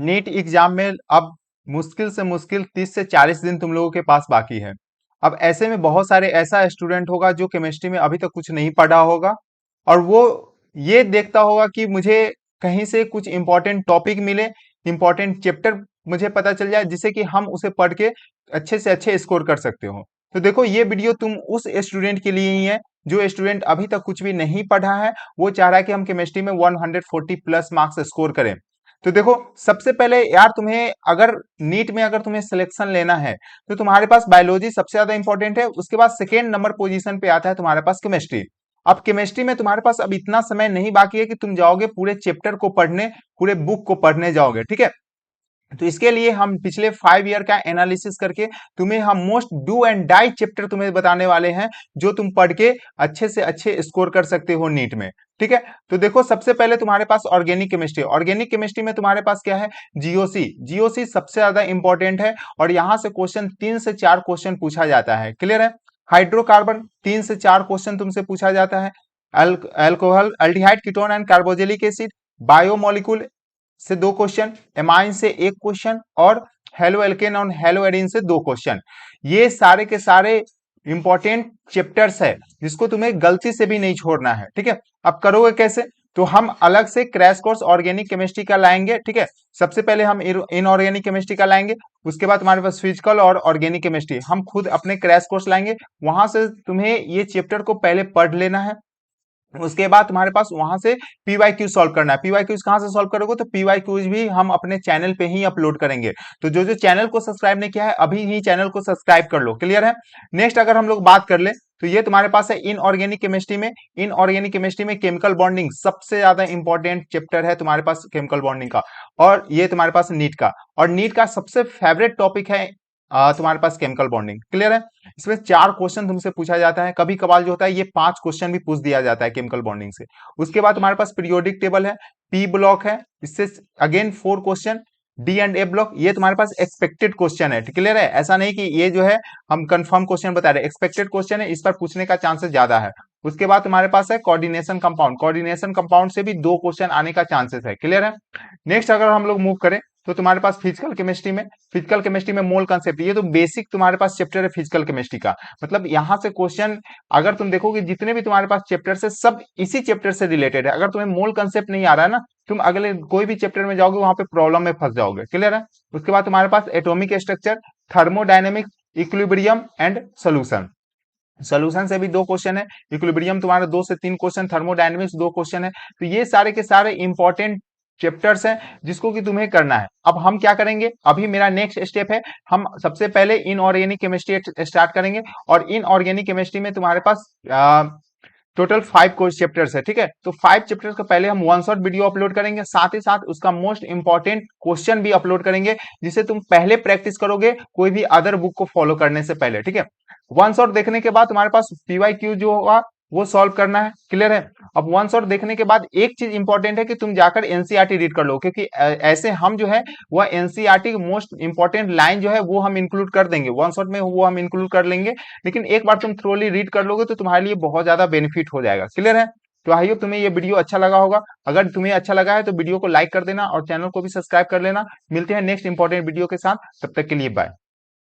NEET exam में अब मुश्किल से मुश्किल 30 से 40 दिन तुम लोगों के पास बाकी है। अब ऐसे में बहुत सारे ऐसा स्टूडेंट होगा जो केमिस्ट्री में अभी तक कुछ नहीं पढ़ा होगा, और वो ये देखता होगा कि मुझे कहीं से कुछ इंपॉर्टेंट टॉपिक मिले, इंपॉर्टेंट चैप्टर मुझे पता चल जाए, जिससे कि हम उसे पढ़ के अच्छे से अच्छे स्कोर कर सकते हो। तो देखो, ये वीडियो तुम उस स्टूडेंट के लिए ही है जो स्टूडेंट अभी तक कुछ भी नहीं पढ़ा है, वो चाह रहा है कि हम केमिस्ट्री में 140 प्लस मार्क्स स्कोर करें। तो देखो, सबसे पहले यार तुम्हें अगर नीट में अगर तुम्हें सिलेक्शन लेना है, तो तुम्हारे पास बायोलॉजी सबसे ज्यादा इंपॉर्टेंट है। उसके बाद सेकेंड नंबर पोजीशन पे आता है तुम्हारे पास केमिस्ट्री। अब केमिस्ट्री में तुम्हारे पास अब इतना समय नहीं बाकी है कि तुम जाओगे पूरे चैप्टर को पढ़ने, पूरे बुक को पढ़ने जाओगे, ठीक है। तो इसके लिए हम पिछले 5 ईयर का एनालिसिस करके तुम्हें हम most do and die chapter तुम्हें बताने वाले हैं, जो तुम पढ़ के अच्छे से अच्छे स्कोर कर सकते हो नीट में, ठीक है। तो देखो, सबसे पहले तुम्हारे पास ऑर्गेनिक केमिस्ट्री। ऑर्गेनिक केमिस्ट्री में तुम्हारे पास क्या है? जीओसी। जीओसी सबसे ज्यादा इंपॉर्टेंट है, और यहां से क्वेश्चन 3 से 4 क्वेश्चन पूछा जाता है, क्लियर है। हाइड्रोकार्बन 3 से 4 क्वेश्चन तुमसे पूछा जाता है। Alcohol, aldehyde, ketone and carboxylic acid. Biomolecule से 2 क्वेश्चन, एमाइन से 1 क्वेश्चन, और हेलो एल्केन और हेलो एडिन से 2 क्वेश्चन। ये सारे के सारे इंपॉर्टेंट चैप्टर्स है, जिसको तुम्हें गलती से भी नहीं छोड़ना है, ठीक है। अब करोगे कैसे? तो हम अलग से क्रैश कोर्स ऑर्गेनिक केमिस्ट्री का लाएंगे, ठीक है। सबसे पहले हम इनऑर्गेनिक केमिस्ट्री का लाएंगे, उसके बाद तुम्हारे पास फिजिकल और ऑर्गेनिक केमिस्ट्री हम खुद अपने क्रैश कोर्स लाएंगे। वहां से तुम्हें ये चैप्टर को पहले पढ़ लेना है। उसके बाद तुम्हारे पास वहां से पीवाई क्यू सॉल्व करना है। पीवाई क्यूज कहां से सॉल्व करोगे? तो पीवाई क्यूज भी हम अपने चैनल पे ही अपलोड करेंगे। तो जो जो चैनल को सब्सक्राइब नहीं किया है, अभी ही चैनल को सब्सक्राइब कर लो, क्लियर है। नेक्स्ट अगर हम लोग बात कर ले, तो ये तुम्हारे पास है इनऑर्गेनिक केमिस्ट्री में। इनऑर्गेनिक केमिस्ट्री में केमिकल बॉन्डिंग सबसे ज्यादा इंपॉर्टेंट चैप्टर है तुम्हारे पास, केमिकल बॉन्डिंग का। और ये तुम्हारे पास नीट का, और नीट का सबसे फेवरेट टॉपिक है तुम्हारे पास केमिकल बॉन्डिंग, क्लियर है। इसमें 4 क्वेश्चन तुमसे पूछा जाता है, कभी कभार जो होता है ये 5 क्वेश्चन भी पूछ दिया जाता है केमिकल बॉन्डिंग से। उसके बाद तुम्हारे पास पीरियोडिक टेबल है, पी ब्लॉक है, इससे again 4 question. D and A block, ये तुम्हारे पास एक्सपेक्टेड क्वेश्चन है, क्लियर है। ऐसा नहीं कि ये जो है हम कंफर्म क्वेश्चन बता रहे हैं, एक्सपेक्टेड क्वेश्चन है, इस पर पूछने का चांसेस ज्यादा है। उसके बाद तुम्हारे पास है कोऑर्डिनेशन कंपाउंड। कोऑर्डिनेशन कंपाउंड से भी 2 क्वेश्चन आने का चांसेस है, क्लियर है। नेक्स्ट अगर हम लोग मूव करें, तो तुम्हारे पास फिजिकल केमिस्ट्री में, फिजिकल केमिस्ट्री में मोल कंसेप्ट, ये तो बेसिक तुम्हारे पास चैप्टर है फिजिकल केमिस्ट्री का। मतलब यहां से क्वेश्चन अगर तुम देखोगे, जितने भी तुम्हारे पास चैप्टर है सब इसी चैप्टर से रिलेटेड है। अगर तुम्हें मोल कंसेप्ट नहीं आ रहा है ना, तुम अगले कोई भी चैप्टर में जाओगे वहां पे प्रॉब्लम में फंस जाओगे, क्लियर है। उसके बाद तुम्हारे पास atomic structure, thermodynamics, equilibrium and solution. Solution से भी 2 क्वेश्चन है, इक्विलिब्रियम तुम्हारा 2 से 3 क्वेश्चन, थर्मोडायनेमिक्स 2 क्वेश्चन है। तो ये सारे के सारे इंपॉर्टेंट चैप्टर्स हैं, जिसको कि तुम्हें करना है। अब हम क्या करेंगे, अभी मेरा नेक्स्ट स्टेप है, हम सबसे पहले इनऑर्गेनिक केमिस्ट्री स्टार्ट करेंगे। और इनऑर्गेनिक केमिस्ट्री में तुम्हारे पास टोटल 5 कोर्स चैप्टर्स है, ठीक है। तो 5 चैप्टर्स का पहले हम वन शॉट वीडियो अपलोड करेंगे, साथ ही साथ उसका मोस्ट इंपॉर्टेंट क्वेश्चन भी अपलोड करेंगे, जिसे तुम पहले प्रैक्टिस करोगे कोई भी अदर बुक को फॉलो करने से पहले, ठीक है। वन शॉट देखने के बाद तुम्हारे पास पीवाई क्यू जो होगा वो सॉल्व करना है, क्लियर है। अब वन शॉट देखने के बाद एक चीज इंपॉर्टेंट है कि तुम जाकर एनसीईआरटी रीड कर लो, क्योंकि ऐसे हम जो है वह एनसीईआरटी मोस्ट इंपॉर्टेंट लाइन जो है वो हम इंक्लूड कर देंगे वन शॉट में, वो हम इंक्लूड कर लेंगे। लेकिन एक बार तुम थ्रोली रीड कर लोगे तो तुम्हारे लिए बहुत ज्यादा बेनिफिट हो जाएगा, क्लियर है। तो आई होप तुम्हें ये वीडियो अच्छा लगा होगा। अगर तुम्हें अच्छा लगा है तो वीडियो को लाइक कर देना और चैनल को भी सब्सक्राइब कर लेना। मिलते हैं नेक्स्ट इंपॉर्टेंट वीडियो के साथ, तब तक के लिए बाय।